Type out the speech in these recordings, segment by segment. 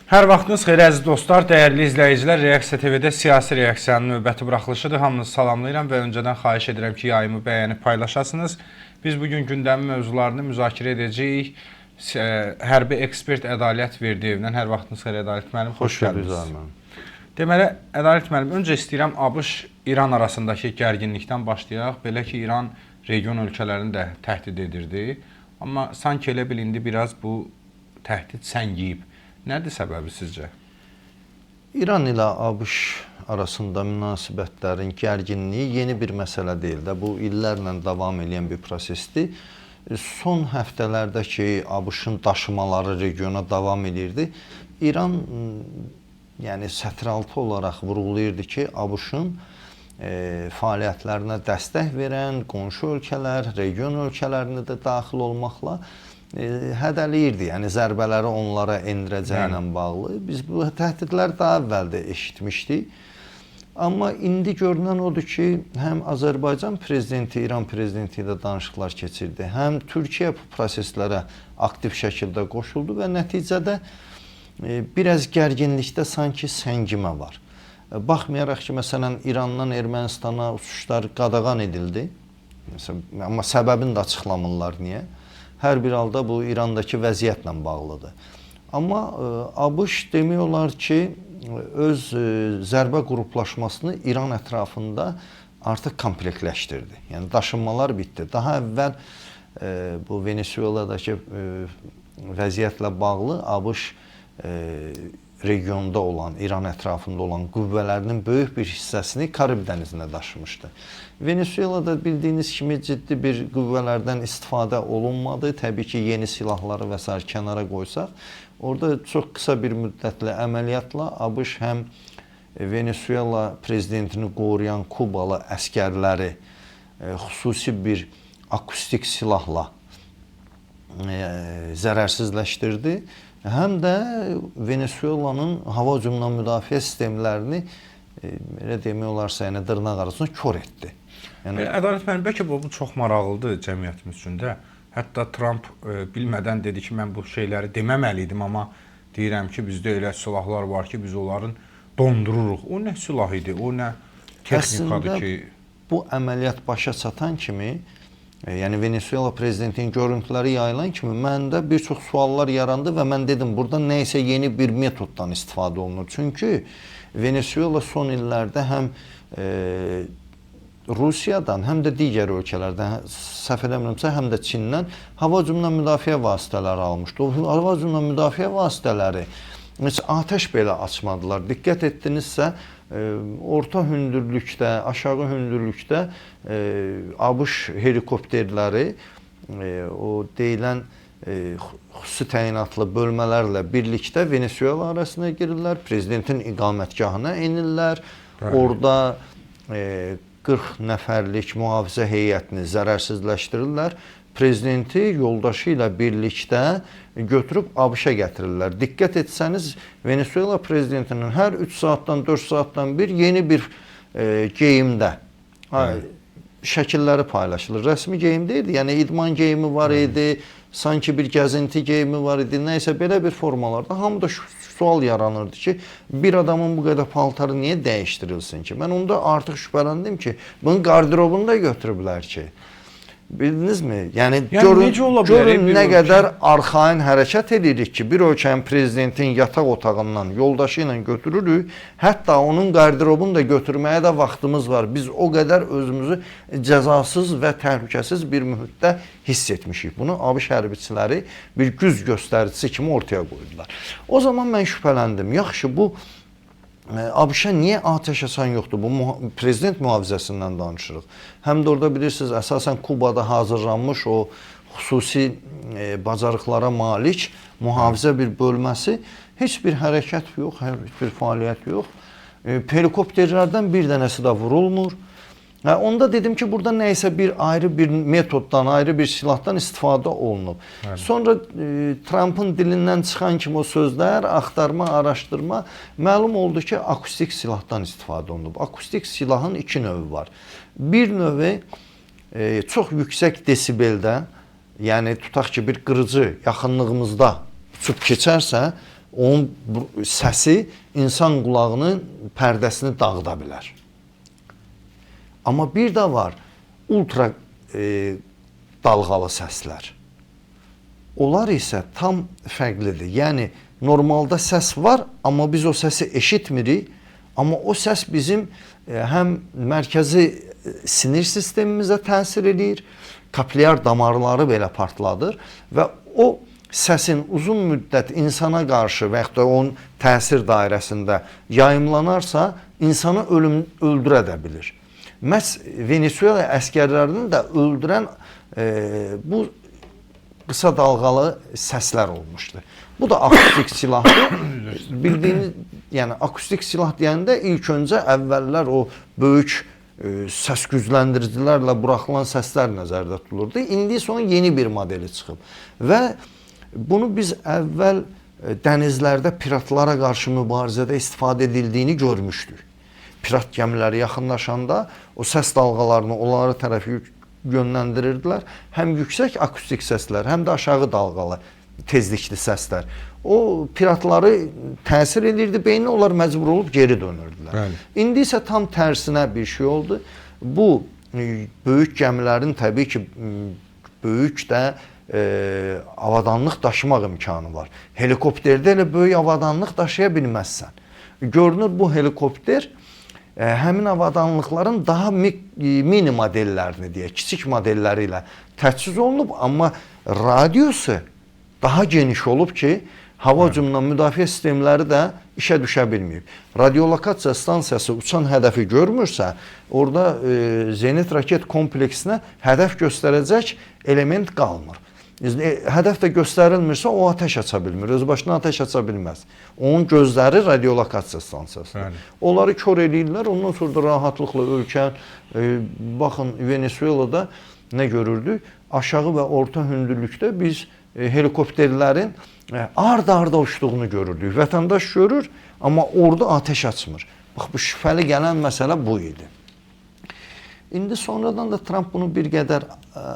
Hər vaxtınız xeyir əziz dostlar, dəyərli izləyicilər. Reaksiya TV-də siyasi reaksiyanın növbəti buraxılışıdır. Hamınızı salamlayıram və öncədən xahiş edirəm ki, yayımı bəyənib paylaşasınız. Biz bugün gündəmin mövzularını müzakirə edəcəyik. Hərbi ekspert Ədalət Verdiyevlə. Hər vaxtınız xeyir Ədalət müəllim, xoş gəldiniz. Deməli, Ədalət müəllim, öncə istəyirəm ABŞ-İran arasındakı gərginlikdən başlayaq. Belə ki, İran region ölkələrini də təhdid edirdi. Amma sanki elə bil indi biraz bu təhdid səngiyib. Nədir səbəbi sizcə? İran ilə ABŞ arasında münasibətlərin gərginliyi yeni bir məsələ deyil də. Bu illərlə davam edən bir prosesdir. Son həftələrdə ki, ABŞ-ın daşımaları regiona davam edirdi. İran yəni sətiraltı olaraq vurğulayırdı ki, ABŞ-ın fəaliyyətlərinə dəstək verən qonşu ölkələr, region ölkələrini də daxil olmaqla hədələyirdi, yəni zərbələri onlara endirəcəklə bağlı. Biz bu təhdidləri daha əvvəl də eşitmişdik. Amma indi görünən odur ki, həm Azərbaycan prezidenti, İran prezidenti ilə danışıqlar keçirdi, həm Türkiyə bu proseslərə aktiv şəkildə qoşuldu və nəticədə biraz gərginlikdə sanki səngimə var. Baxmayaraq ki, məsələn, İrandan Ermənistana uçuşlar qadağan edildi, amma səbəbini də açıqlamırlar niyə? Hər bir halda bu İrandakı vəziyyətlə bağlıdır. Amma ABŞ demək olar ki, öz zərbə qruplaşmasını İran ətrafında artıq kompleksləşdirdi. Yəni daşınmalar bitdi. Daha əvvəl bu Venezueladakı vəziyyətlə bağlı ABŞ regionda olan, İran ətrafında olan qüvvələrinin böyük bir hissəsini Karib dənizinə daşımışdı. Venezuelada bildiyiniz kimi ciddi bir qüvvələrdən istifadə olunmadı. Təbii ki, yeni silahları və s. kənara qoysaq, orada çox qısa bir müddətli əməliyyatla ABŞ həm Venezuela prezidentini qoruyan Kubalı əskərləri xüsusi bir akustik silahla zərərsizləşdirdi. Həm də Venezuelanın hava hücumundan müdafiə sistemlərini elə demək olarsa, yəni dırnaq arasında kör etdi. Yəni Ədalət müəllim, bəlkə bu çox maraqlıdır cəmiyyətimiz üçün də. Hətta Trump bilmədən dedi ki, mən bu şeyləri deməməliydim, amma deyirəm ki, bizdə elə silahlar var ki, biz onların dondururuq. O nə silah idi? O nə texnikadır ki? Bu əməliyyat başa çatan kimi, yəni Venezuela prezidentinin görüntüləri yayılan kimi məndə bir çox suallar yarandı və mən dedim, burada nə isə yeni bir metoddan istifadə olunur. Çünki Venezuela son illərdə həm Rusiyadan, həm də digər ölkələrdən, səhv eləmirəmsə, həm də Çindən hava hücumundan müdafiə vasitələri almışdı. O hava hücumundan müdafiə vasitələri heç atəş belə açmadılar. Diqqət etdinizsə, orta hündürlükdə, aşağı hündürlükdə ABŞ helikopterləri o deyilən xüsusi təyinatlı bölmələrlə birlikdə Venezuela arasına girirlər, prezidentin iqamətgahına enirlər, orada 40 nəfərlik mühafizə heyətini zərərsizləşdirirlər, prezidenti yoldaşı ilə birlikdə götürüb ABŞ-a gətirirlər. Diqqət etsəniz, Venezuela prezidentinin hər 3 saatdan, 4 saatdan bir yeni bir geyimdə şəkilləri paylaşılır. Rəsmi geyim deyildi, yəni idman geyimi var idi, sanki bir gəzinti geyimi var idi, nəysə belə bir formalarda. Hamıda sual yaranırdı ki, bir adamın bu qədər paltarı niyə dəyişdirilsin ki? Mən onda artıq şübhələndim ki, bunun qardirobunu da götürüblər ki. Bildinizmi? Yəni görün nə qədər arxain hərəkət edirik ki, bir ölkənin prezidentin yataq otağından yoldaşı ilə götürürük, hətta onun qardirobunu da götürməyə də vaxtımız var. Biz o qədər özümüzü cəzasız və təhlükəsiz bir mühitdə hiss etmişik. Bunu ABŞ hərbiçiləri bir güc göstəricisi kimi ortaya qoydular. O zaman mən şübhələndim. Yaxşı, bu ABŞ-a niyə atəş açan yoxdur? Bu prezident mühafizəsindən danışırıq. Həm də orada bilirsiniz, əsasən Kubada hazırlanmış o xüsusi bacarıqlara malik mühafizə bir bölməsi, heç bir hərəkət yox, heç bir fəaliyyət yox. Helikopterlərdən bir dənəsi də vurulmur. Onda dedim ki, burada nə isə bir ayrı bir metoddan, ayrı bir silahdan istifadə olunub. Sonra Trump'ın dilindən çıxan kimi o sözlər, axtarma, araşdırma, məlum oldu ki, akustik silahdan istifadə olunub. Akustik silahın iki növü var. Bir növü çox yüksək desibeldə, yəni tutaq ki, bir qırıcı yaxınlığımızda uçub keçərsə, onun səsi insan qulağının pərdəsini dağıda bilər. Amma bir də var, ultra dalğalı səslər. Onlar isə tam fərqlidir. Yəni, normalda səs var, amma biz o səsi eşitmirik. Amma o səs bizim həm mərkəzi sinir sistemimizə təsir edir, kapillyar damarları belə partladır və o səsin uzun müddət insana qarşı və yaxud da onun təsir dairəsində yayımlanarsa, insanı öldürə də bilir. Məhz Venezuela əskərlərinin də öldürən bu qısa dalğalı səslər olmuşdu. Bu da akustik silahdır. Bildiyiniz, yəni akustik silah deyəndə ilk öncə əvvəllər o böyük səs gücləndiricilərlə buraxılan səslər nəzərdə tutulurdu. İndi isə onun yeni bir modeli çıxıb. Və bunu biz əvvəl dənizlərdə piratlara qarşı mübarizədə istifadə edildiyini görmüşdük. Pirat gəmiləri yaxınlaşanda o səs dalğalarını onlara tərəf yönləndirirdilər. Həm yüksək akustik səslər, həm də aşağı dalğalı, tezlikli səslər. O piratları təsir edirdi beyninə, onlar məcbur olub geri dönürdülər. Bəli. İndi isə tam tərsinə bir şey oldu. Bu böyük gəmilərin təbii ki, böyük də avadanlıq daşımaq imkanı var. Helikopterdə elə böyük avadanlıq daşıya bilməzsən. Görünür bu helikopter həmin avadanlıqların daha mini modellərini deyək, kiçik modelləri ilə təchiz olunub, amma radiosu daha geniş olub ki, hava hücumundan müdafiə sistemləri də işə düşə bilməyib. Radiolokasiya stansiyası uçan hədəfi görmürsə, orada zenit raket kompleksinə hədəf göstərəcək element qalmır. Hədəf də göstərilmirsə, o atəş aça bilmir, öz başına atəş aça bilməz. Onun gözləri radiolokasiya stansiyasıdır. Onları kör eləyirlər, ondan sonra da rahatlıqla ölkən, baxın, Venezuela'da nə görürdük? Aşağı və orta hündürlükdə biz helikopterlərin ard-arda uçduğunu görürdük. Vətəndaş görür, amma orada atəş açmır. Bax, bu şübhəli gələn məsələ bu idi. İndi sonradan da Trump bunu bir qədər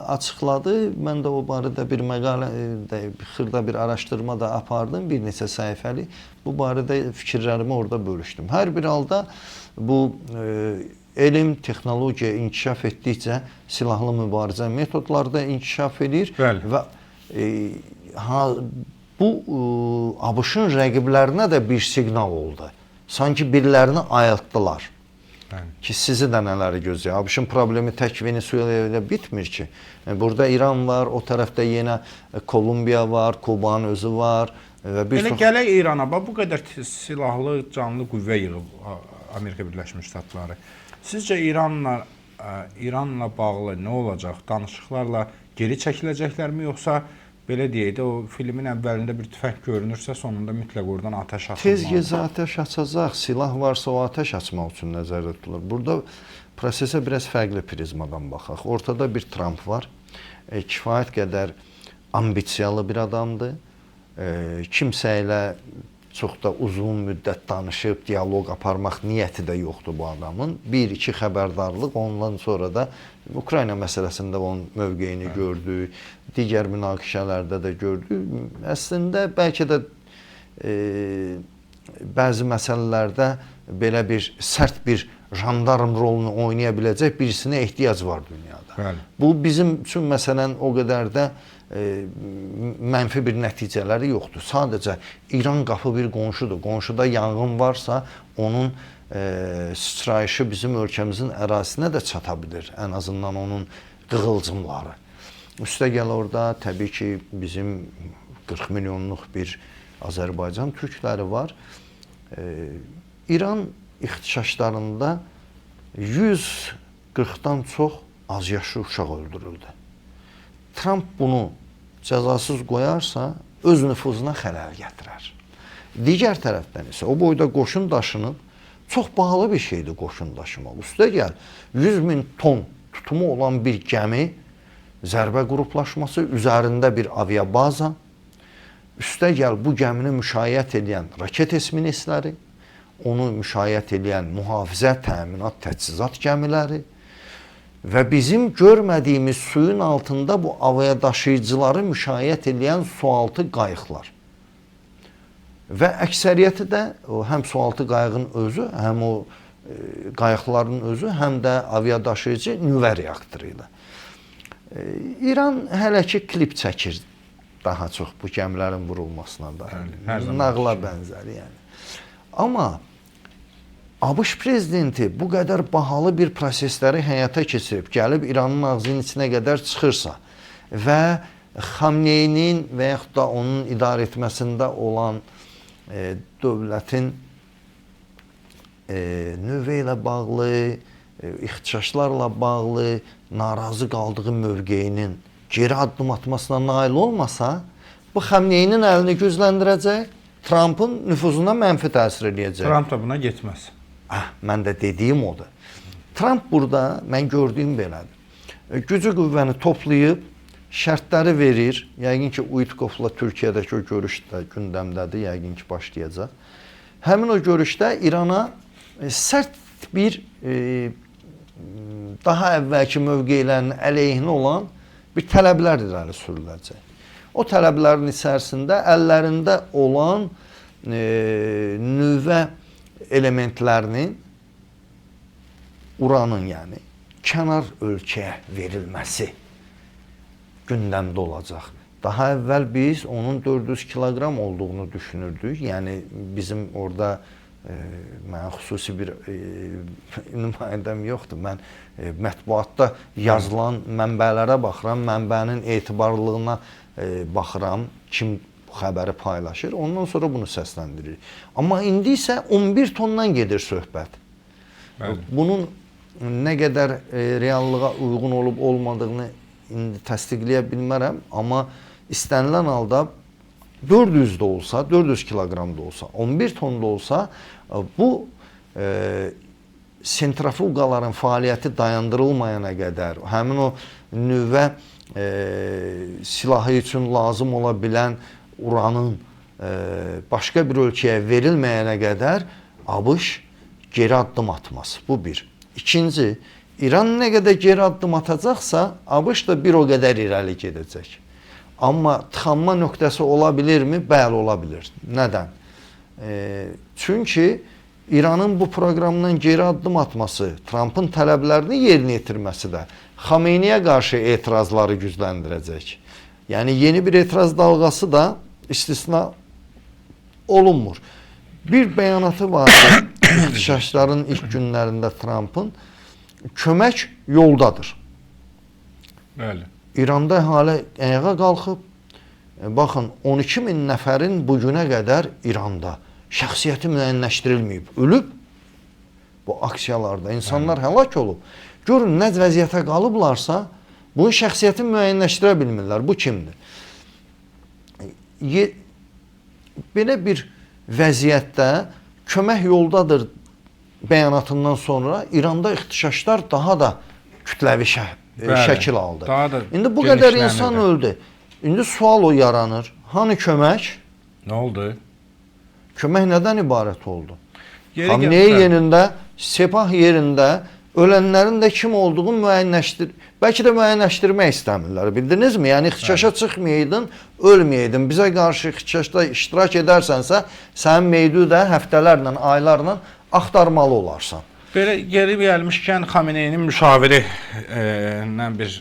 açıqladı. Mən də o barədə bir məqalə, xırda bir araşdırma da apardım, bir neçə səhifəli. Bu barədə fikirlərimi orada bölüşdüm. Hər bir halda bu elm, texnologiya inkişaf etdikcə silahlı mübarizə metodları da inkişaf edir. Bəli. Və bu ABŞ-ın rəqiblərinə də bir siqnal oldu. Sanki birilərini ayıltdılar. Ki sizi də nələri gözləyir. ABŞ-ın problemi tək Venezuela ilə bitmir ki. Burada İran var, o tərəfdə yenə Kolumbiya var, Kubanın özü var. Elə gələk İrana, bu qədər silahlı, canlı qüvvə yığıb Amerika Birləşmiş Ştatları. Sizcə İranla bağlı nə olacaq? Danışıqlarla geri çəkiləcəklərmi, yoxsa belə deyək də, o filmin əvvəlində bir tüfəng görünürsə, sonunda mütləq oradan atəş açılmalı. Tez gecə atəş açacaq, silah varsa o atəş açmaq üçün nəzərdə tutulur. Burada prosesə biraz fərqli prizmadan baxaq. Ortada bir Trump var, kifayət qədər ambisiyalı bir adamdır. Kimsə ilə çox da uzun müddət danışıb, diyaloq aparmaq niyyəti də yoxdur bu adamın. Bir-iki xəbərdarlıq, ondan sonra da Ukrayna məsələsində onun mövqeyini gördük, digər münaqişələrdə də gördük. Əslində, bəlkə də bəzi məsələlərdə belə bir sərt bir jandarm rolunu oynaya biləcək birisinə ehtiyac var dünyada. Bəli. Bu bizim üçün məsələn o qədər də mənfi bir nəticələri yoxdur. Sadəcə İran qapı bir qonşudur. Qonşuda yanğın varsa, onun sıçrayışı bizim ölkəmizin ərazisinə də çata bilir. Ən azından onun qığılcımları. Üstəgəl orada təbii ki, bizim 40 milyonluq bir Azərbaycan türkləri var. İran ixtişaşlarında 140-dan çox azyaşlı uşaq öldürüldü. Trump bunu cəzasız qoyarsa, öz nüfuzuna xələl gətirər. Digər tərəfdən isə o boyda qoşun daşınıb, çox bahalı bir şeydir qoşun daşımaq. Üstəgəl 100.000 ton tutumu olan bir gəmi, zərbə qruplaşması, üzərində bir aviabaza, üstəgəl bu gəmini müşayiət edən raket esminesləri, onu müşayiət edən mühafizə, təminat, təchizat gəmiləri və bizim görmədiyimiz suyun altında bu aviadaşıyıcıları müşayiət edən sualtı qayıqlar. və əksəriyyəti də həm sualtı qayıqın özü, həm o qayıqların özü, həm də aviadaşıyıcı nüvə reaktoru ilə. İran hələ ki klip çəkir daha çox bu gəmilərin vurulmasına da. Nağla bənzər yəni. Amma ABŞ prezidenti bu qədər bahalı bir prosesləri həyata keçirib, gəlib İranın ağzının içinə qədər çıxırsa və Xamneyinin və yaxud da onun idarə etməsində olan dövlətin nüvə ilə bağlı, ixtişaşlarla bağlı narazı qaldığı mövqeyinin geri addım atmasına nail olmasa, bu Xamneyinin əlini gücləndirəcək, Trump'ın nüfuzuna mənfi təsir edəcək. Trump da buna getməz. Mən də dediyim odur. Trump burada, mən gördüyüm belədir. Gücü qüvvəni toplayıb, şərtləri verir. Yəqin ki, Uitkovla Türkiyədəki o görüş də gündəmdədir, yəqin ki, başlayacaq. Həmin o görüşdə İrana sərt bir, daha əvvəlki mövqeylərinin əleyhinə olan bir tələblər irəli sürüləcək. O tələblərin içərisində əllərində olan nüvə elementlərinin, uranın yəni, kənar ölkəyə verilməsi gündəmdə olacaq. Daha əvvəl biz onun 400 kiloqram olduğunu düşünürdük. Yəni, bizim orada mən xüsusi bir nümayəndəm yoxdur. Mən mətbuatda yazılan mənbələrə baxıram, mənbənin etibarlılığına baxıram, kim bu xəbəri paylaşır, ondan sonra bunu səsləndirir. Amma indi isə 11 tondan gedir söhbət. Bəli. Bunun nə qədər reallığa uyğun olub olmadığını indi təsdiqləyə bilmərəm, amma istənilən halda 400 də olsa, 400 kiloqram da olsa, 11 ton da olsa, bu sentrifuqaların fəaliyyəti dayandırılmayana qədər, həmin o nüvə silahı üçün lazım ola bilən uranın başqa bir ölkəyə verilməyənə qədər ABŞ geri addım atmaz. Bu bir. İkinci, İran nə qədər geri addım atacaqsa, ABŞ da bir o qədər irəli gedəcək. Amma tıxanma nöqtəsi ola bilirmi? Bəli, ola bilir. Nədən? Çünki İranın bu proqramdan geri addım atması, Trump'ın tələblərini yerinə yetirməsi də Xameyniyə qarşı etirazları gücləndirəcək. Yəni, yeni bir etiraz dalğası da istisna olunmur. Bir bəyanatı var ki, ixtişaşların ilk günlərində Trump'ın kömək yoldadır. Bəli. İranda əhali ayağa qalxıb, baxın, 12 min nəfərin bugünə qədər İranda şəxsiyyəti müəyyənləşdirilməyib, ölüb bu aksiyalarda. İnsanlar həlak olub. Görün, nə vəziyyətə qalıblarsa, bunun şəxsiyyətini müəyyənləşdirə bilmirlər. Bu kimdir? Belə bir vəziyyətdə kömək yoldadır bəyanatından sonra İranda ixtişaşlar daha da kütləvi şəkil aldı. İndi bu qədər insan öldü. İndi sual o yaranır. Hani kömək? Nə oldu? Kömək nədən ibarət oldu? Xamneyi yerində, Sepah yerində ölənlərin də kim olduğunu bəlkə də müəyyənləşdirmək istəmirlər. Bildinizmi? Yəni, ixtişaşa çıxmayaydın, ölməyəydin. Bizə qarşı ixtişaşda iştirak edərsənsə, sənin meydu da həftələrlə, aylarla axtarmalı olarsan. Belə geri gəlmişkən Xameneyinin müşaviri bir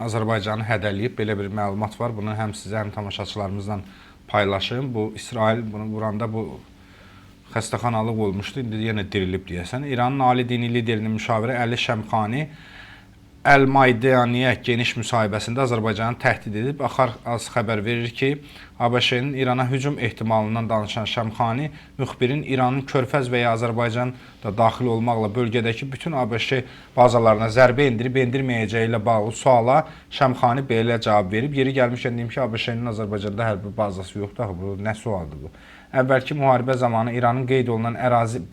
Azərbaycanı hədələyib, belə bir məlumat var. Bunu həm sizə, həm tamaşaçılarımızla paylaşım. Bu İsrail bunu vuranda bu xəstəxanalıq olmuşdu. İndi yenə dirilib deyəsən. İranın ali dini liderinin müşaviri Əli Şəmxani Əl-Maydaniyə geniş müsahibəsində Azərbaycanı təhdid edib. Az xəbər verir ki, ABŞ-nin İrana hücum ehtimalından danışan Şəmxani müxbirin İranın Körfəz və ya Azərbaycan da daxil olmaqla bölgədəki bütün ABŞ bazalarına zərbə endirməyəcəyi ilə bağlı suala Şəmxani belə cavab verib. Yeri gəlmişkən deyim ki, ABŞ-nin Azərbaycanda hərbi bazası yoxdur. Bu nə sualdır bu? Əvvəlki müharibə zamanı İranın qeyd olunan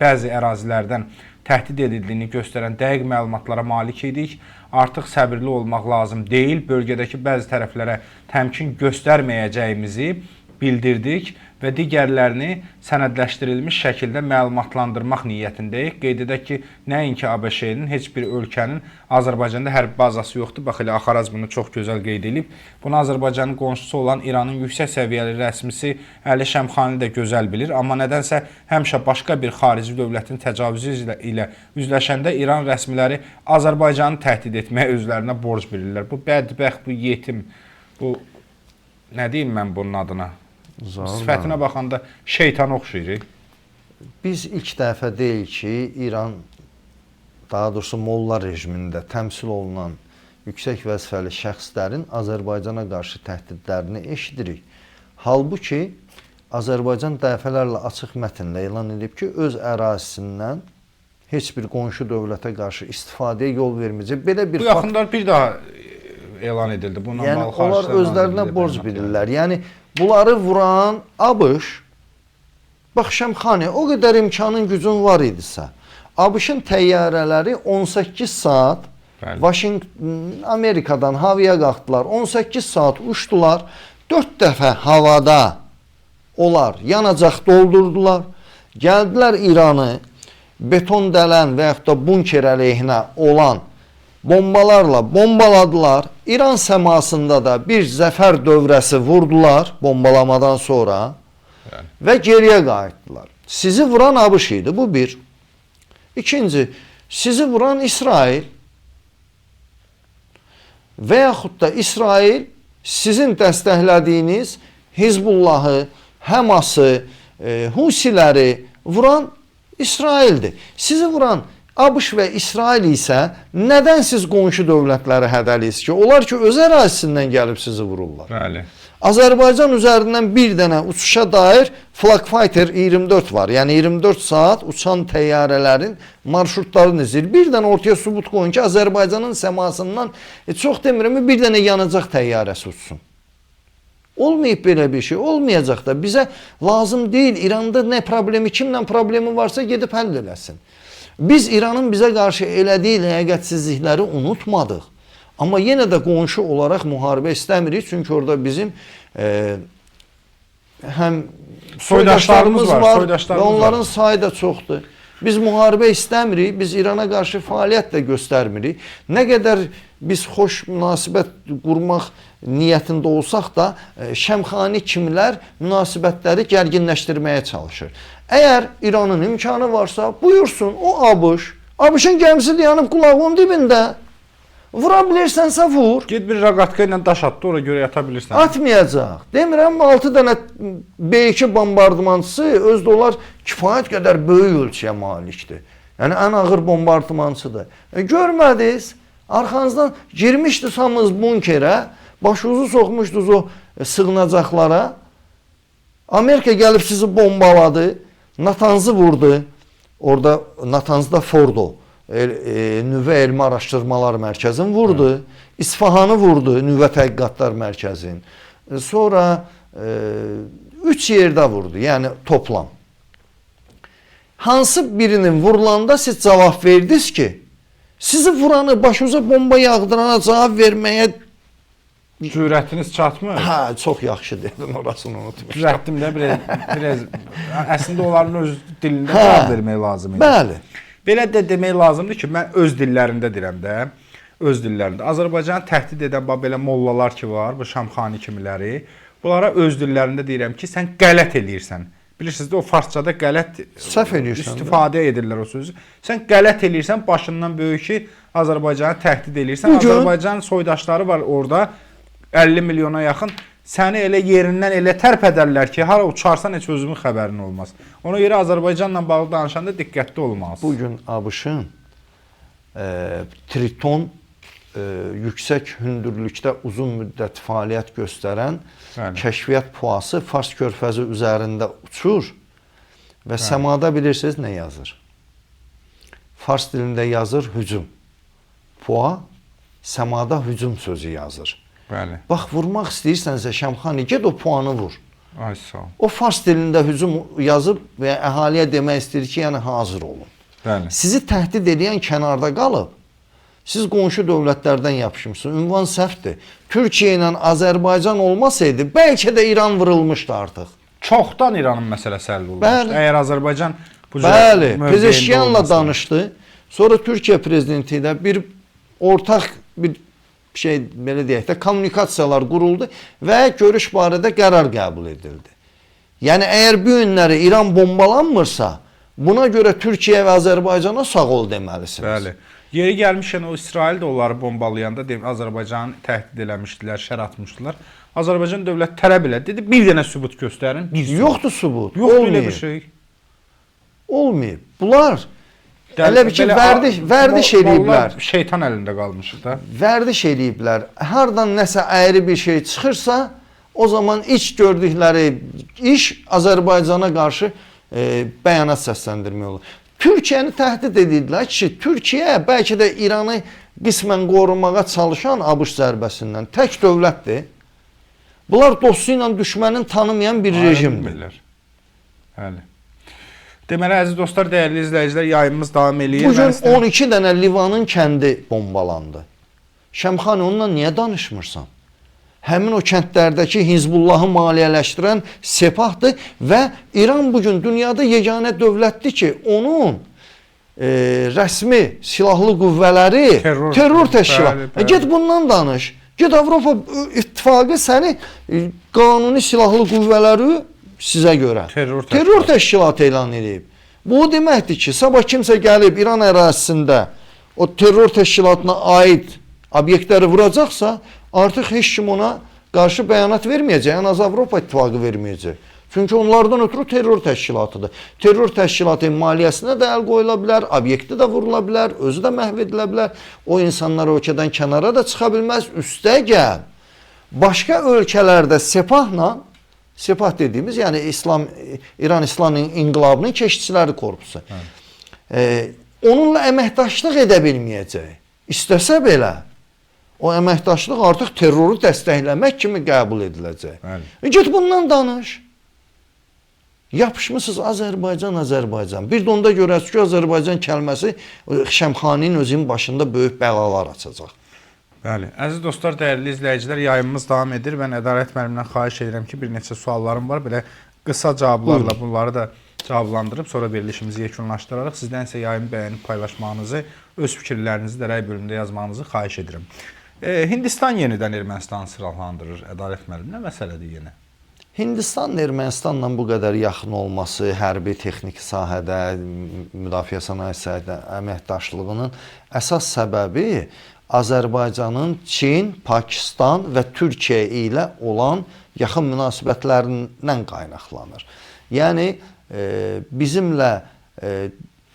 bəzi ərazilərdən təhdid edildiyini göstərən dəqiq məlumatlara malik idik. Artıq səbirli olmaq lazım deyil. Bölgədəki bəzi tərəflərə təmkin göstərməyəcəyimizi bildirdik və digərlərini sənədləşdirilmiş şəkildə məlumatlandırmaq niyyətindəyik. Qeyd edək ki, nəinki ABŞ-nin, heç bir ölkənin Azərbaycanda hərbi bazası yoxdur. Bax, elə Axaraz bunu çox gözəl qeyd edib. Bunu Azərbaycanın qonşusu olan İranın yüksək səviyyəli rəsmisi Əli Şəmxani də gözəl bilir. Amma nədənsə həmişə başqa bir xarici dövlətin təcavüzü ilə üzləşəndə İran rəsmiləri Azərbaycanı təhdid etməyə özlərinə borc bilirlər. Bu bədbəxt, bu yetim, bu nə deyim mən bunun adına? Sifətinə baxanda şeytana oxşayır. Biz ilk dəfə deyil ki, İran, daha doğrusu Molla rejimində təmsil olunan yüksək vəzifəli şəxslərin Azərbaycana qarşı təhdidlərini eşidirik. Halbuki Azərbaycan dəfələrlə açıq mətnlə elan edib ki, öz ərazisindən heç bir qonşu dövlətə qarşı istifadəyə yol verməyəcək. Belə bir bu yaxınlar bir daha elan edildi. Yəni onlar özlərinə borc bilirlər. Yəni bunları vuran ABŞ, bax Şəmxani, o qədər imkanın, gücün var idisə, ABŞ-ın təyyarələri 18 saat Amerikadan havaya qalxdılar, 18 saat uçdular, 4 dəfə havada onlar yanacaq doldurdular, gəldilər İranı beton dələn və yaxud da bunker əleyhinə olan bombalarla bombaladılar. İran səmasında da bir zəfər dövrəsi vurdular bombalamadan sonra və geriyə qayıtdılar. Sizi vuran ABŞ idi, bu bir. İkinci, sizi vuran İsrail və yaxud da İsrail sizin dəstəklədiyiniz Hizbullahı, Həması, Husiləri vuran İsraildir. Sizi vuran ABŞ və İsrail isə nədən siz qonşu dövlətləri hədəliyiz ki, onlar ki, öz ərazisindən gəlib sizi vururlar. Bəli. Azərbaycan üzərindən bir dənə uçuşa dair Flak Fighter 24 var. Yəni 24 saat uçan təyyarələrin marşrutlarını izləyir. Bir dənə ortaya sübut qoyun ki, Azərbaycanın səmasından çox demirəm, bir dənə yanacaq təyyarəsi uçsun. Olmayıb belə bir şey, olmayacaq da. Bizə lazım deyil, İranda nə problemi, kimlə problemi varsa gedib həll eləsin. Biz İranın bizə qarşı elədiyi ləyaqətsizlikləri unutmadıq. Amma yenə də qonşu olaraq müharibə istəmirik. Çünki orada bizim həm soydaşlarımız var və onların sayı da çoxdur. Biz müharibə istəmirik, biz İrana qarşı fəaliyyət də göstərmirik. Nə qədər biz xoş münasibət qurmaq niyyətində olsaq da Şəmxani kimilər münasibətləri gərginləşdirməyə çalışır. Əgər İranın imkanı varsa, buyursun, o ABŞ. ABŞ-ın gəmisi də yanıb qulağının dibində. Vura bilirsənsə vur. Ged bir raqatka ilə daş atdı, ora görə yata bilirsən. Atmayacaq. Demirəm, 6 dənə B2 bombardımançısı özdə onlar kifayət qədər böyük ölçüyə malikdir. Yəni ən ağır bombardımançıdır. Görmədiniz, arxanızdan girmişdiniz hamınız bunkerə, başınızı soxmuşdunuz o sığınacaqlara. Amerika gəlib sizi bombaladı, Natanzı vurdu. Orada Natanzda Fordo nüvə elmi araşdırmalar mərkəzini vurdu. İsfahanı vurdu, nüvə tədqiqatlar mərkəzini. Sonra 3 yerdə vurdu, yəni toplam. Hansı birinin vurulanda siz cavab verdiniz ki, sizi vuranı, başınıza bomba yağdırana cavab verməyə cürətiniz çatmır? Hə, çox yaxşı dedin, orasını unutmuşam. Cürətdim də biraz əslində onların öz dilində cavab vermək lazım idi. Bəli. Belə də demək lazımdır ki, mən öz dillərində deyirəm də, öz dillərində. Azərbaycanı təhdid edən belə mollalar ki var, bu Şəmxani kimiləri, bunlara öz dillərində deyirəm ki, sən qələt eləyirsən. Bilirsiniz də o farsçada qələt istifadə edirlər o sözü. Sən qələt eləyirsən, başından böyük ki, Azərbaycanı təhdid eləyirsən. Azərbaycan soydaşları var orada, 50 milyona yaxın. Səni elə yerindən elə tərp edərlər ki, hara uçarsan heç özünün xəbərin olmaz. Ona görə Azərbaycanla bağlı danışanda diqqətli olmalısınız. Bugün ABŞ-ın Triton yüksək hündürlükdə uzun müddət fəaliyyət göstərən kəşfiyyat puası Fars körfəzi üzərində uçur və səmada bilirsiniz nə yazır? Fars dilində yazır hücum. Pua səmada hücum sözü yazır. Bəli. Bax, vurmaq istəyirsənsə Şəmxani, get o puanı vur. Ay sağ ol. O fars dilində hücum yazıb və əhaliyə demək istəyir ki, yəni hazır olun. Bəli. Sizi təhdid edən kənarda qalıb, Siz qonşu dövlətlərdən yapışmısınız. Ünvan səhvdir. Türkiyə ilə Azərbaycan olmasaydı, bəlkə də İran vurulmuşdu artıq. Çoxdan İranın məsələsi həll olunmuşdu. Əgər Azərbaycan bu Bəli, Pezeşkiyanla danışdı. Sonra Türkiyə prezidenti ilə bir ortaq bir şey, belə deyək də, kommunikasiyalar quruldu və görüş barədə qərar qəbul edildi. Yəni, əgər bu günləri İran bombalanmırsa, buna görə Türkiyə və Azərbaycana sağ ol deməlisiniz. Bəli. Yeri gəlmişkən o İsrail də onları bombalayanda Azərbaycanı təhdid eləmişdilər, şər atmışdılar. Azərbaycan dövlət tələb elədi. Dedi, bir dənə sübut göstərin. Yoxdur sübut. Yoxdur elə bir şey. Olmayıb. Bunlar elə bir ki, vərdiş eləyiblər. Şeytan əlində qalmışıq da. Vərdiş eləyiblər. Hardan nəsə əyri bir şey çıxırsa, o zaman iç gördükləri iş Azərbaycana qarşı bəyanat səsləndirmək olur. Türkiyəni təhdid edirlər ki, Türkiyə bəlkə də İranı qismən qorumağa çalışan ABŞ zərbəsindən tək dövlətdir. Bunlar dostu ilə düşmənin tanımayan bir rejimdir. Bəli. Deməli, əziz dostlar, dəyərli izləyicilər, yayımımız davam eləyir. Bugün 12 dənə Livanın kəndi bombalandı. Şəmxani, onunla niyə danışmırsan? Həmin o kəndlərdəki Hizbullahı maliyyələşdirən Sepahdır və İran bugün dünyada yeganə dövlətdir ki, onun rəsmi silahlı qüvvələri terror təşkilatı. Get bundan danış. Get Avropa İttifaqı səni qanuni silahlı qüvvələri sizə görə terror təşkilatı elan edib. Bu o deməkdir ki, sabah kimsə gəlib İran ərazisində o terror təşkilatına aid obyektləri vuracaqsa, artıq heç kim ona qarşı bəyanat verməyəcək, ən az Avropa İttifaqı verməyəcək. Çünki onlardan ötürü terror təşkilatıdır. Terror təşkilatı maliyyəsinə də əl qoyula bilər, obyekti də vurula bilər, özü də məhv edilə bilər. O insanlar ölkədən kənara da çıxa bilməz. Üstəgəl, başqa ölkələrdə Sepahla, Sepah dediyimiz, yəni İran İslam İnqilabının keşikçiləri korpusu, onunla əməkdaşlıq edə bilməyəcək. İstəsə belə, o əməkdaşlıq artıq terroru dəstəkləmək kimi qəbul ediləcək. Get bundan danış. Yapışmısınız Azərbaycan. Bir də onda görərsiniz ki, Azərbaycan kəlməsi Şəmxaninin özünün başında böyük bəlalar açacaq. Bəli. Əziz dostlar, dəyərli izləyicilər, yayımımız davam edir. Mən Ədalət müəllimdən xahiş edirəm ki, bir neçə suallarım var. Belə qısa cavablarla bunları da cavablandırıb sonra verilişimizi yekunlaşdırarıq. Sizdən isə yayımı bəyənib paylaşmağınızı, öz fikirlərinizi də rəy bölümündə yazmağınızı xahiş edirəm. Hindistan yenidən Ermənistanı silahlandırır. Ədalət müəllim, nə məsələdir yenə? Hindistanın Ermənistanla bu qədər yaxın olması, hərbi texniki sahədə, müdafiə sənaye sahədə əməkdaşlığının əsas səbəbi Azərbaycanın Çin, Pakistan və Türkiyə ilə olan yaxın münasibətlərindən qaynaqlanır. Yəni, bizimlə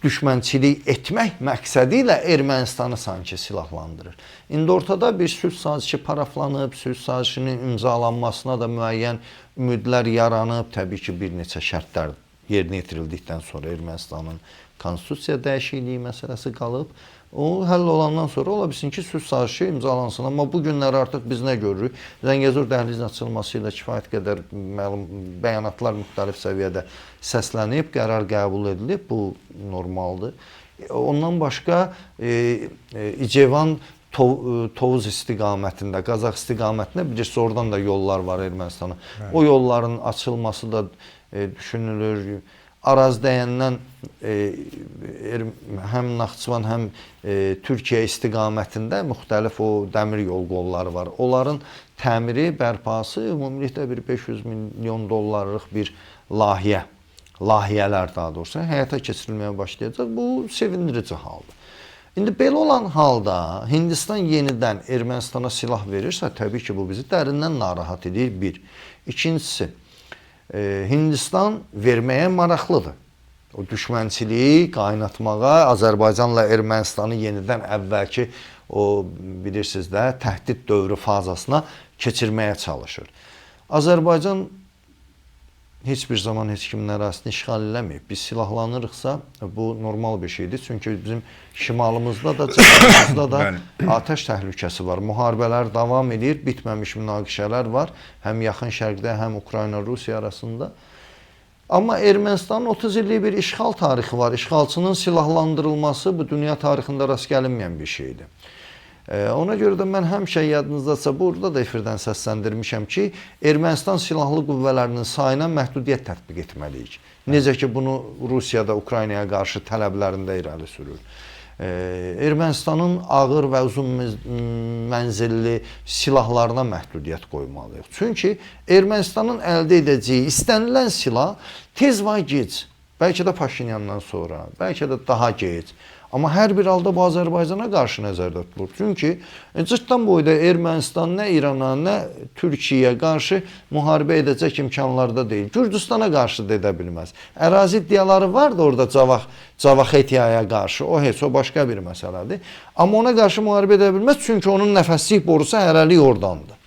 düşmənçilik etmək məqsədi ilə Ermənistanı sanki silahlandırır. İndi ortada bir sülh sazişi paraflanıb, sülh sazişinin imzalanmasına da müəyyən ümidlər yaranıb. Təbii ki, bir neçə şərtlər yerinə yetirildikdən sonra Ermənistanın konstitusiya dəyişikliyi məsələsi qalıb. O həll olandan sonra ola bilsin ki, sülh sazişi imzalansın. Amma bu günlər artıq biz nə görürük? Zəngəzur dəhlizinin açılması ilə kifayət qədər bəyanatlar müxtəlif səviyyədə səslənib, qərar qəbul edilib. Bu normaldır. Ondan başqa İcevan Tovuz istiqamətində, Qazax istiqamətində bilirsiniz, oradan da yollar var Ermənistana. O yolların açılması da düşünülür. Araz dəyəndən həm Naxçıvan, həm Türkiyə istiqamətində müxtəlif o dəmir yol qolları var. Onların təmiri, bərpası ümumilikdə bir 500 milyon dollarlıq bir layihələr daha doğrusu həyata keçirilməyə başlayacaq. Bu sevindirici haldır. İndi belə olan halda Hindistan yenidən Ermənistana silah verirsə, təbii ki, bu bizi dərindən narahat edir. Bir. İkincisi, Hindistan verməyə maraqlıdır. O düşmənçiliyi qaynatmağa, Azərbaycanla Ermənistanı yenidən əvvəlki o bilirsiniz də təhdid dövrü fazasına keçirməyə çalışır. Azərbaycan heç bir zaman heç kimin ərazisini işğal eləməyib. Biz silahlanırıqsa bu normal bir şeydir. Çünki bizim şimalımızda da, cənubumuzda da atəş təhlükəsi var. Müharibələr davam edir, bitməmiş münaqişələr var. Həm yaxın şərqdə, həm Ukrayna, Rusiya arasında. Amma Ermənistanın 30 illik bir işğal tarixi var. İşğalçının silahlandırılması bu dünya tarixində rast gəlinməyən bir şeydir. Ona görə də mən həmişə yadınızdadsa, burada da efirdən səsləndirmişəm ki, Ermənistan silahlı qüvvələrinin sayına məhdudiyyət tətbiq etməliyik. Necə ki, bunu Rusiyada Ukraynaya qarşı tələblərində irəli sürür. Ermənistanın ağır və uzun mənzilli silahlarına məhdudiyyət qoymalıyıq. Çünki Ermənistanın əldə edəcəyi istənilən silah tez və gec, bəlkə də Paşinyandan sonra, bəlkə də daha gec, amma hər bir halda bu Azərbaycana qarşı nəzərdə tutulur. Çünki cırtdan boyda Ermənistan nə İrana, nə Türkiyəyə qarşı müharibə edəcək imkanlarda deyil. Gürcüstana qarşı da edə bilməz. Ərazi iddiaları var da orada Cavaxetiyaya qarşı. O heç o başqa bir məsələdir. Amma ona qarşı müharibə edə bilməz, çünki onun nəfəslik borusu hərəlik oradandır.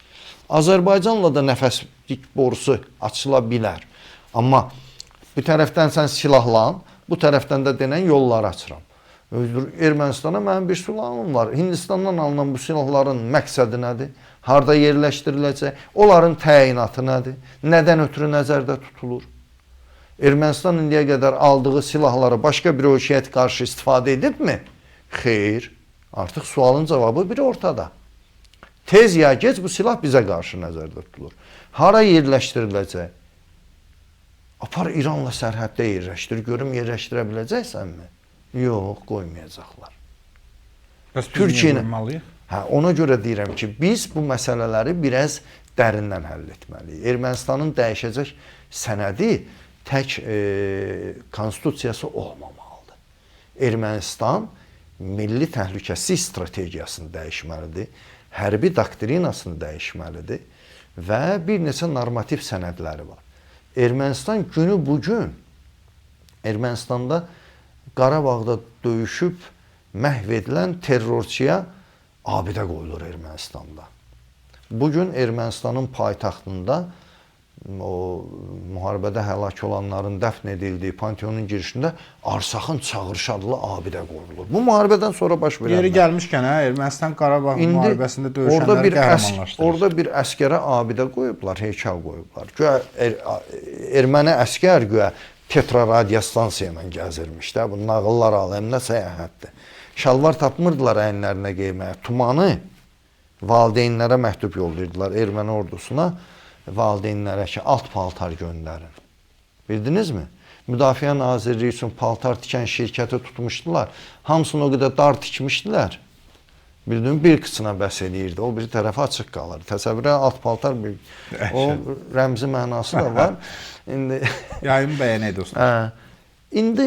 Azərbaycanla da nəfəslik borusu açıla bilər. Amma bu tərəfdən sən silahlan, bu tərəfdən də denən yolları açıram. Ermənistana mənim bir silahım var. Hindistandan alınan bu silahların məqsədi nədir? Harda yerləşdiriləcək? Onların təyinatı nədir? Nədən ötürü nəzərdə tutulur? Ermənistan indiyə qədər aldığı silahları başqa bir ölkəyə qarşı istifadə edibmi? Xeyr. Artıq sualın cavabı biri ortada. Tez ya gec bu silah bizə qarşı nəzərdə tutulur. Hara yerləşdiriləcək? Apar İranla sərhəddə yerləşdir. Görüm yerləşdirə biləcəksənmi? Yox, qoymayacaqlar. Bəs biz niyə qoymalıyıq? Ona görə deyirəm ki, biz bu məsələləri biraz dərindən həll etməliyik. Ermənistanın dəyişəcək sənədi tək konstitusiyası olmamalıdır. Ermənistan milli təhlükəsizlik strategiyasını dəyişməlidir, hərbi doktrinasını dəyişməlidir və bir neçə normativ sənədləri var. Ermənistan günü bugün Ermənistanda Qarabağda döyüşüb məhv edilən terrorçuya abidə qoyulur Ermənistanda. Bugün Ermənistanın paytaxtında o müharibədə həlak olanların dəfn edildiyi Panteonun girişində Arsaxın çağırış adlı abidə qoyulur. Bu müharibədən sonra baş verənlər. Yeri gəlmişkən, Ermənistan Qarabağ müharibəsində döyüşənləri qəhrəmanlaşdırır. Orada bir əskərə abidə qoyublar, heykəl qoyublar. Güya erməni əskər güya Petra radiostansiya ilə gəzirmiş də. Bu nağıllar aləminə səyahətdir. Şalvar tapmırdılar əyinlərinə geyməyə. Tumanı valideynlərə məktub yollayırdılar erməni ordusuna. Valideynlərə ki, alt paltar göndərin. Bildinizmi? Müdafiə Nazirliyi üçün paltar tikən şirkəti tutmuşdular. Hamısını o qədər dar tikmişdilər. Bildin, bir qıçına bəs eləyirdi. O bir tərəfə açıq qalır. Təsəvvürə alt paltar bir... O rəmzi mənası da var. İndi yayımı bəyənək dostlar. İndi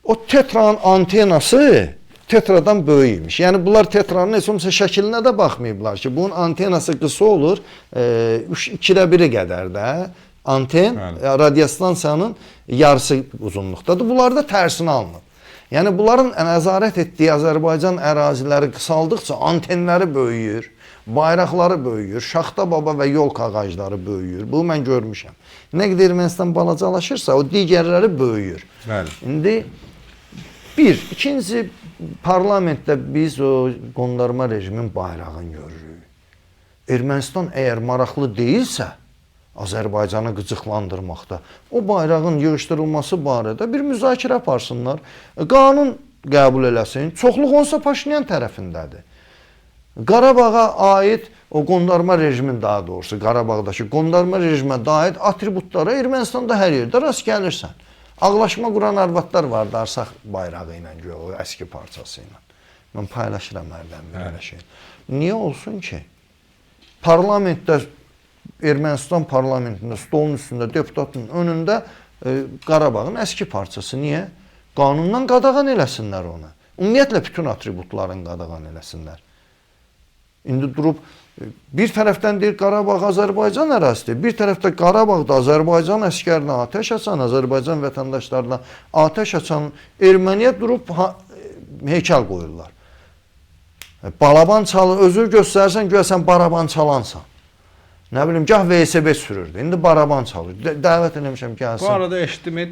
o tetranın antenası tetradan böyük imiş. Yəni bunlar tetranın heç olmasa şəklinə də baxmayıblar ki, bunun antenası qısa olur, 2də 1-i qədər də anten radiostansiyanın yarısı uzunluqdadır. Bunlar da tərsinə alınıb. Yəni bunların nəzarət etdiyi Azərbaycan əraziləri qısaldıqca antenləri böyüyür, bayraqları böyüyür, şaxta baba və yolka ağacları böyüyür. Bunu mən görmüşəm. Nə qədər Ermənistan balacalaşırsa, o digərləri böyüyür. Bəli. İndi ikincisi parlamentdə biz o qondarma rejimin bayrağını görürük. Ermənistan əgər maraqlı deyilsə, Azərbaycanı qıcıqlandırmaqda, o bayrağın yığışdırılması barədə bir müzakirə aparsınlar, qanun qəbul eləsin, çoxluq onsa Paşinyan tərəfindədir. Qarabağa aid o qondarma rejimin, daha doğrusu Qarabağdakı qondarma rejimə aid atributlara Ermənistanda hər yerdə rast gəlirsən. Ağlaşma quran arvadlar vardı Arsaq bayrağı ilə, o əski parçası ilə. Mən paylaşıram hərdən belə şey. Niyə olsun ki? Parlamentdə, Ermənistan parlamentində, stolun üstündə, deputatın önündə Qarabağın əski parçası. Niyə? Qanundan qadağan eləsinlər onu. Ümumiyyətlə bütün atributların qadağan eləsinlər. İndi durub bir tərəfdən deyir Qarabağ Azərbaycan ərazisidir, bir tərəfdə Qarabağda Azərbaycan əskərinə atəş açan, Azərbaycan vətəndaşlarına atəş açan erməniyə durub heykəl qoyurlar. Balaban çalı, özü göstərsən, güya sən baraban çalansan. Nə bilim, gah VSB sürürdü, indi baraban çalır. Dəvət eləmişəm, gəlsin. Bu arada eşitdim,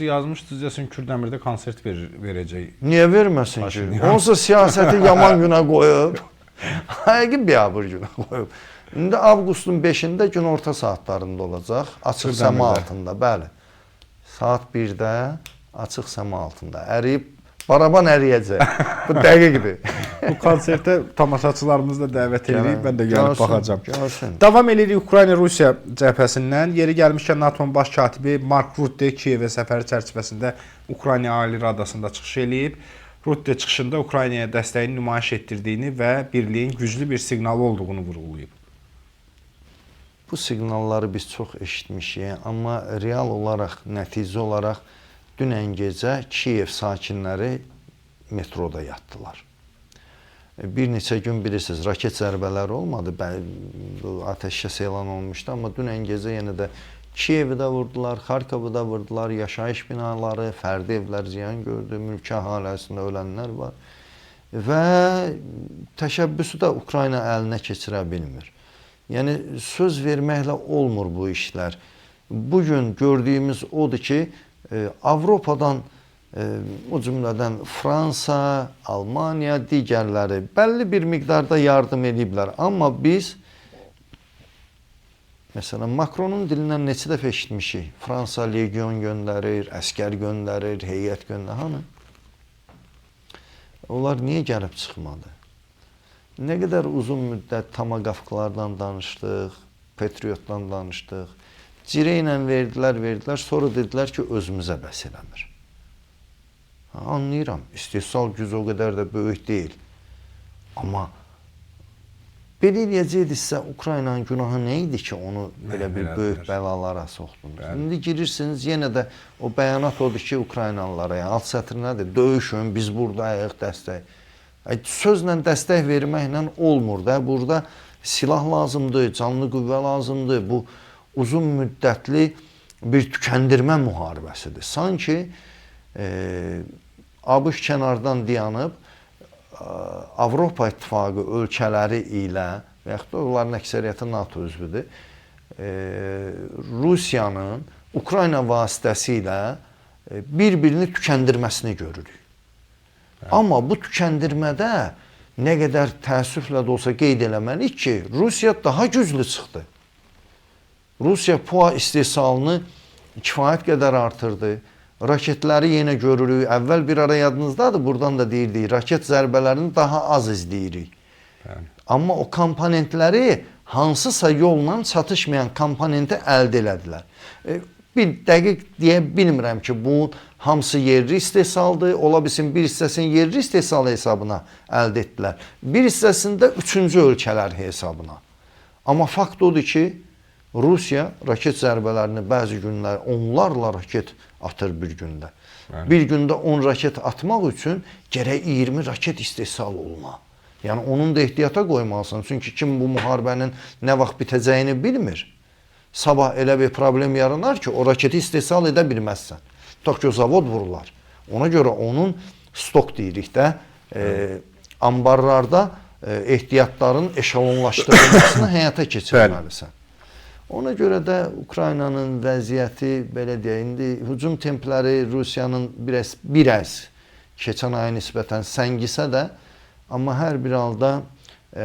yazmışdınız, Kürdəmirdə konsert verəcək. Niyə verməsin ki? Onsa siyasəti yaman günə qoyub. Həqiqi biabır günə qoyub. İndi avqustun 5-də gün orta saatlarında olacaq. Açıq səma altında, bəli. Saat 1-də açıq səma altında. Əriyib, baraban əriyəcək. Bu dəqiqdir. Bu konsertə tamaşaçılarımızı da dəvət edirik. Mən də gəlib baxacağam. Görsün. Davam edirik Ukrayna-Rusiya cəbhəsindən. Yeri gəlmişkən NATO-nun baş katibi Mark Rutte Kiyevə səfəri çərçivəsində Ukrayna Ali Radasında çıxış eləyib. Rutte çıxışında Ukraynaya dəstəyini nümayiş etdirdiyini və birliyin güclü bir siqnalı olduğunu vurğulayıb. Bu siqnalları biz çox eşitmişik, amma real olaraq, nəticə olaraq dünən gecə Kiyev sakinləri metroda yatdılar. Bir neçə gün bilirsiniz, raket zərbələri olmadı, ateşkəs elan olmuşdu, amma dünən gecə yenə də Kiyevi də vurdular, Xarkovu da vurdular, yaşayış binaları, fərdi evlər ziyan gördü, mülki əhalisində ölənlər var və təşəbbüsü də Ukrayna əlinə keçirə bilmir. Yəni, söz verməklə olmur bu işlər. Bugün gördüyümüz odur ki, Avropadan, o cümlədən Fransa, Almaniya, digərləri bəlli bir miqdarda yardım ediblər. Amma biz, məsələn, Macronun dilindən neçə dəfə eşitmişik. Fransa legion göndərir, əskər göndərir, heyət göndərir. Hanı? Onlar niyə gəlib çıxmadı? Nə qədər uzun müddət Tomahawklardan danışdıq, Patriotdan danışdıq. Cirə ilə verdilər, sonra dedilər ki, özümüzə bəs eləmir. Anlayıram, istehsal gücü o qədər də böyük deyil. Amma belə eləyəcəkdirsə, Ukraynanın günahı nə idi ki, onu belə bir böyük bəlalara soxdunuz? İndi girirsiniz, yenə də o bəyanat odur ki, Ukraynalılara, yəni alt sətr nədir? Döyüşün, biz buradayıq, dəstək. Sözlə dəstək verməklə olmur da. Burada silah lazımdır, canlı qüvvə lazımdır. Bu uzun müddətli bir tükəndirmə müharibəsidir. Sanki ABŞ kənardan dayanıb Avropa İttifaqı ölkələri ilə və yaxud da onların əksəriyyəti NATO üzvüdür. Rusiyanın Ukrayna vasitəsilə bir-birini tükəndirməsini görürük. Amma bu tükəndirmədə nə qədər təəssüflə də olsa qeyd eləməliyik ki, Rusiya daha güclü çıxdı. Rusiya PUA istehsalını kifayət qədər artırdı. Raketləri yenə görürük. Əvvəl bir ara yadınızdadır, buradan da deyirdik, raket zərbələrini daha az izləyirik. Amma o komponentləri hansısa yolla çatışmayan komponenti əldə elədilər. Bir dəqiq deyə bilmirəm ki, bu hamısı yerli istehsaldır. Ola bilsin bir hissəsini yerli istehsal hesabına əldə etdilər. Bir hissəsində üçüncü ölkələr hesabına. Amma fakt odur ki, Rusiya raket zərbələrini bəzi günlər onlarla raket atır bir gündə. Bir gündə 10 raket atmaq üçün gərək 20 raket istehsal olma. Yəni onun da ehtiyata qoymalısın. Çünki kim bu müharibənin nə vaxt bitəcəyini bilmir. Sabah elə bir problem yaranar ki, o raketi istehsal edə bilməzsən. Tutaq ki, zavod vurular. Ona görə onun stok deyirik də, ambarlarda ehtiyatların eşalonlaşdırılmasını həyata keçirməlisən. Ona görə də Ukraynanın vəziyyəti, belə deyək, indi hücum templəri Rusiyanın biraz keçən aya nisbətən səngisə də, amma hər bir halda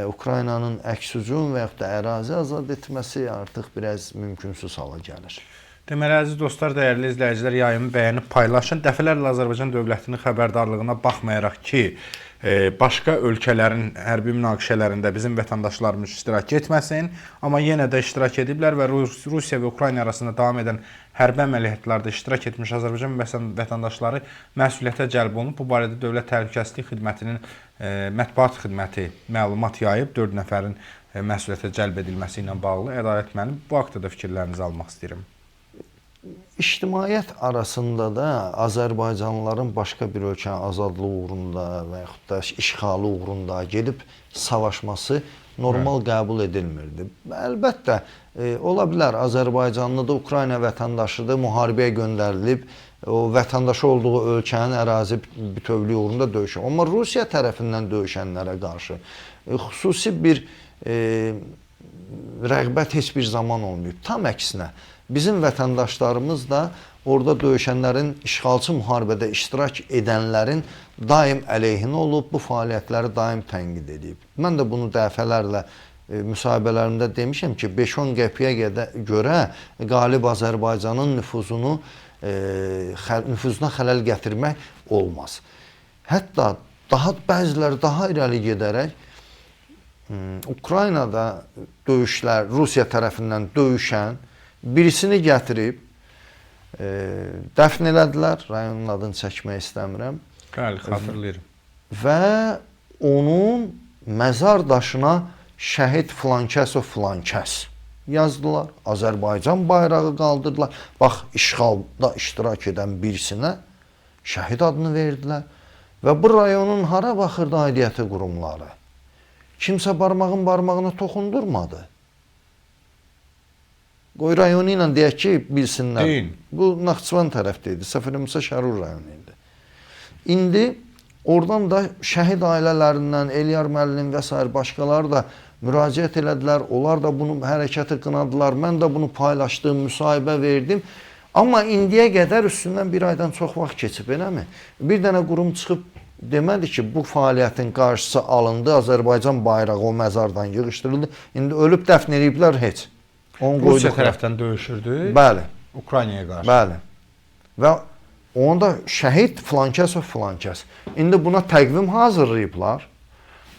Ukraynanın əks hücum və yaxud da ərazi azad etməsi artıq biraz mümkünsüz hala gəlir. Deməli, əziz dostlar, dəyərli izləyicilər, yayımı bəyənib paylaşın. Dəfələrlə Azərbaycan dövlətinin xəbərdarlığına baxmayaraq ki, başqa ölkələrin hərbi münaqişələrində bizim vətəndaşlarımız iştirak etməsin, amma yenə də iştirak ediblər və Rusiya və Ukrayna arasında davam edən hərbi əməliyyatlarda iştirak etmiş Azərbaycan vətəndaşları məsuliyyətə cəlb olunub. Bu barədə Dövlət Təhlükəsizlik Xidmətinin mətbuat xidməti məlumat yayıb. 4 nəfərin məsuliyyətə cəlb edilməsi ilə bağlı. Ədalət müəllim, bu haqda da fikirlərinizi almaq istəyirəm. İctimaiyyət arasında da Azərbaycanlıların başqa bir ölkənin azadlığı uğrunda və yaxud da işğalı uğrunda gedib savaşması normal qəbul edilmirdi. Əlbəttə, ola bilər Azərbaycanlı da Ukrayna vətəndaşıdır, müharibəyə göndərilib, o vətəndaşı olduğu ölkənin ərazi bütövlüyü uğrunda döyüşür. Amma Rusiya tərəfindən döyüşənlərə qarşı xüsusi bir rəğbət heç bir zaman olmayıb. Tam əksinə, bizim vətəndaşlarımız da orada döyüşənlərin, işğalçı müharibədə iştirak edənlərin daim əleyhinə olub, bu fəaliyyətləri daim tənqid edib. Mən də bunu dəfələrlə müsahibələrimdə demişəm ki, 5-10 qəpiyə görə qalib Azərbaycanın nüfuzuna xələl gətirmək olmaz. Hətta bəziləri daha irəli gedərək Ukraynada döyüşlər Rusiya tərəfindən döyüşən birisini gətirib dəfn elədilər. Rayonun adını çəkmək istəmirəm. Bəli, xatırlayıram. Və onun məzar daşına şəhid filankəs filankəs yazdılar. Azərbaycan bayrağı qaldırdılar. Bax, işğalda iştirak edən birisinə şəhid adını verdilər. Və bu rayonun hara baxırdı aidiyyəti qurumları? Kimsə barmağına toxundurmadı. Qoy rayonu ilə deyək ki, bilsinlər. Deyin. Bu Naxçıvan tərəfdə idi. Səfərimizə Şərur rayonu idi. İndi oradan da şəhid ailələrindən Eliyar müəllim və s. başqaları da müraciət elədilər. Onlar da bunu hərəkəti qınadılar. Mən də bunu paylaşdım, müsahibə verdim. Amma indiyə qədər üstündən bir aydan çox vaxt keçib, eləmi? Bir dənə qurum çıxıb demədi ki, bu fəaliyyətin qarşısı alındı, Azərbaycan bayrağı o məzardan yığışdırıldı. İndi ölüb dəfn ediblər heç. Rusiya tərəfdən döyüşürdü. Bəli. Ukraynaya qarşı. Bəli. Və onu da şəhid filankəs filankəs. İndi buna təqvim hazırlayıblar.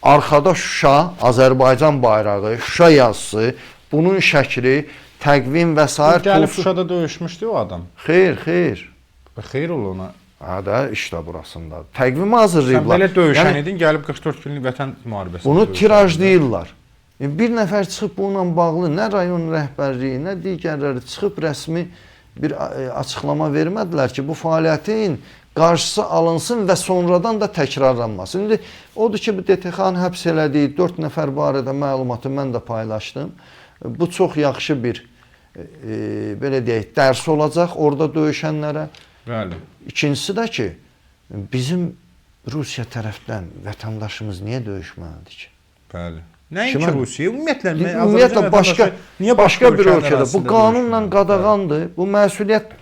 Arxada Şuşa, Azərbaycan bayrağı, Şuşa yazısı, bunun şəkli, təqvim və s. Gəlib Şuşada döyüşmüşdü o adam. Xeyr. Xeyr ol ona. Hə də işdə burasında. Təqvimi hazırlayıblar. Sən belə döyüşən idin, gəlib 44 günlük vətən müharibəsində. Bunu tirajlayırlar. Bir nəfər çıxıb bununla bağlı nə rayon rəhbərliyi, nə digərləri çıxıb rəsmi bir açıqlama vermədilər ki, bu fəaliyyətin qarşısı alınsın və sonradan da təkrarlanmasın. İndi odur ki, bu DTX-nın həbs elədiyi 4 nəfər barədə məlumatı mən də paylaşdım. Bu çox yaxşı bir belə deyək, dərs olacaq orada döyüşənlərə. Bəli. İkincisi də ki, bizim Rusiya tərəfdən vətəndaşımız niyə döyüşməlidir ki? Bəli. Nəinki Rusiya, ümumiyyətlə başqa bir ölkədə bu qanunla qadağandır. Bu məsuliyyət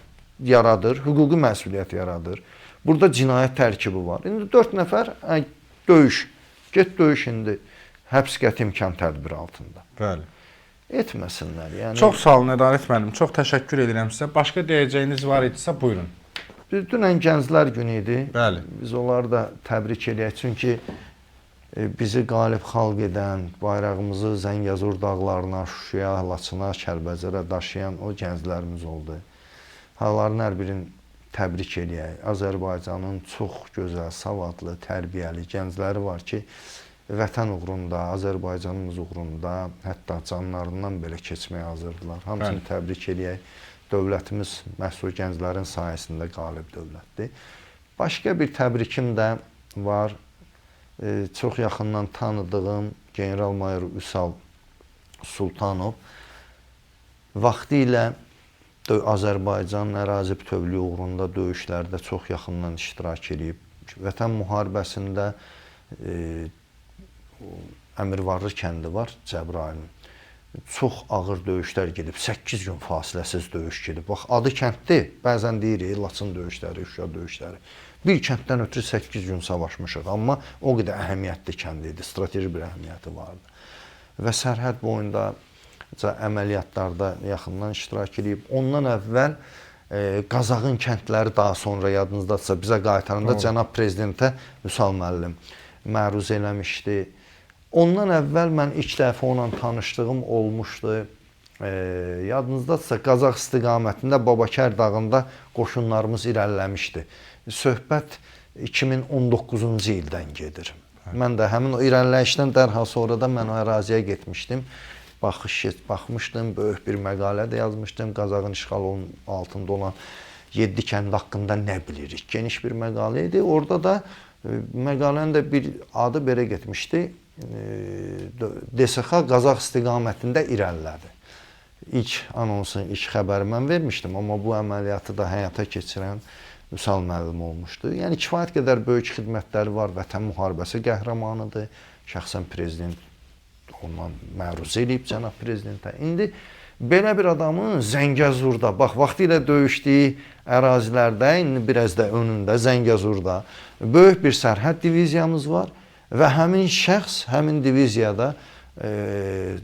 yaradır, hüquqi məsuliyyət yaradır. Burada cinayət tərkibi var. İndi 4 nəfər döyüş. Get döyüş indi həbs qəti imkan tədbiri altında. Bəli. Etməsinlər. Yəni çox sağ olun Ədalət müəllim. Çox təşəkkür edirəm sizə. Başqa deyəcəyiniz var idisə buyurun. Dünən Gənclər günü idi. Bəli. Biz onları da təbrik eləyək. Çünki bizi qalib xalq edən, bayrağımızı Zəngəzur dağlarına, Şuşaya, Laçına, Kəlbəcərə daşıyan o gənclərimiz oldu. Onların hər birini təbrik eləyək. Azərbaycanın çox gözəl, savadlı, tərbiyəli gəncləri var ki, vətən uğrunda, Azərbaycanımız uğrunda, hətta canlarından belə keçməyə hazırdılar. Hamısını təbrik eləyək. Dövlətimiz məhz o gənclərin sayəsində qalib dövlətdir. Başqa bir təbrikim də var. Çox yaxından tanıdığım general-mayor Üsal Sultanov vaxtilə Azərbaycan ərazi bütövlüyü uğrunda döyüşlərdə çox yaxından iştirak edib. Vətən müharibəsində Əmirvarlı kəndi var, Cəbrayılın. Çox ağır döyüşlər gedib, 8 gün fasiləsiz döyüş gedib. Bax, adı kənddir, bəzən deyirik, Laçın döyüşləri, Şuşa döyüşləri. Bir kənddən ötürü 8 gün savaşmışıq, amma o qədər əhəmiyyətli kənd idi, strateji bir əhəmiyyəti vardı. Və sərhəd boyunda əməliyyatlarda yaxından iştirak edib. Ondan əvvəl Qazağın kəndləri daha sonra yadınızdadırsa bizə qaytarında cənab prezidentə Vüsal müəllim məruz eləmişdi. Ondan əvvəl mən ilk dəfə onunla tanışdığım olmuşdu. Yadınızdadırsa Qazax istiqamətində Babakər dağında qoşunlarımız irəliləmişdi. Söhbət 2019-cu ildən gedir. Mən də həmin o irəliləyişdən dərhal sonra da mən o əraziyə getmişdim. Baxmışdım, böyük bir məqalə də yazmışdım. Qazaxın işğalının altında olan 7 kənd haqqında nə bilirik? Geniş bir məqalə idi. Orada da məqalənin də bir adı belə getmişdi. DSX Qazax istiqamətində irəlilədi. İlk anonsun, ilk xəbəri mən vermişdim, amma bu əməliyyatı da həyata keçirən Vüsal müəllim olmuşdu. Yəni kifayət qədər böyük xidmətləri var, vətən müharibəsi qəhrəmanıdır. Şəxsən prezident ondan məruz edib cənab prezidentə. İndi belə bir adamın Zəngəzurda, bax vaxtilə döyüşdüyü ərazilərdə, indi biraz da önündə Zəngəzurda böyük bir sərhəd diviziyamız var və həmin şəxs, həmin diviziyada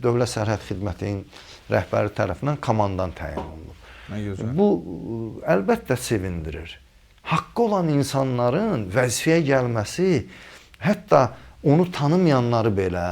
Dövlət Sərhəd Xidmətinin rəhbəri tərəfindən komandan təyin olunur. Bu əlbəttə sevindirir. Haqqı olan insanların vəzifəyə gəlməsi hətta onu tanımayanları belə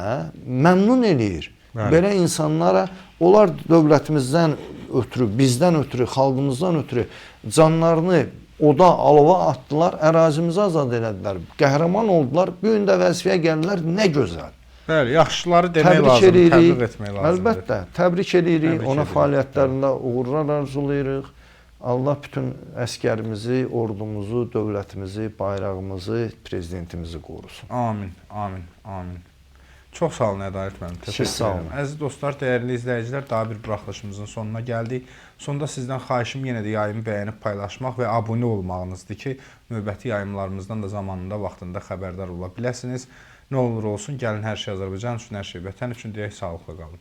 məmnun eləyir. Bəli. Belə insanlara onlar dövlətimizdən ötürü, bizdən ötürü, xalqımızdan ötürü canlarını oda, alova atdılar, ərazimizi azad elədilər. Qəhrəman oldular. Bu gün də vəzifəyə gəldilər. Nə gözəl. Bəli, yaxşıları demək Təbrik lazımdır, edirik. təbliğ etmək lazımdır. Əlbəttə, təbrik edirik. Təbrik Ona edirik. fəaliyyətlərində uğurlar arzulayırıq. Allah bütün əskərimizi, ordumuzu, dövlətimizi, bayrağımızı, prezidentimizi qorusun. Amin, amin, amin. Çox sağ olun Ədalət müəllim. Siz Təşəkkür sağ olun. edirəm. Əziz dostlar, dəyərli izləyicilər, daha bir buraxılışımızın sonuna gəldik. Sonda sizdən xahişim yenə də yayımı bəyənib paylaşmaq və abunə olmağınızdır ki, növbəti yayımlarımızdan da zamanında, vaxtında xəbərdar ola biləsiniz. Nə olur olsun, gəlin hər şey Azərbaycan üçün, hər şey vətən üçün deyək, sağlıqla qalın.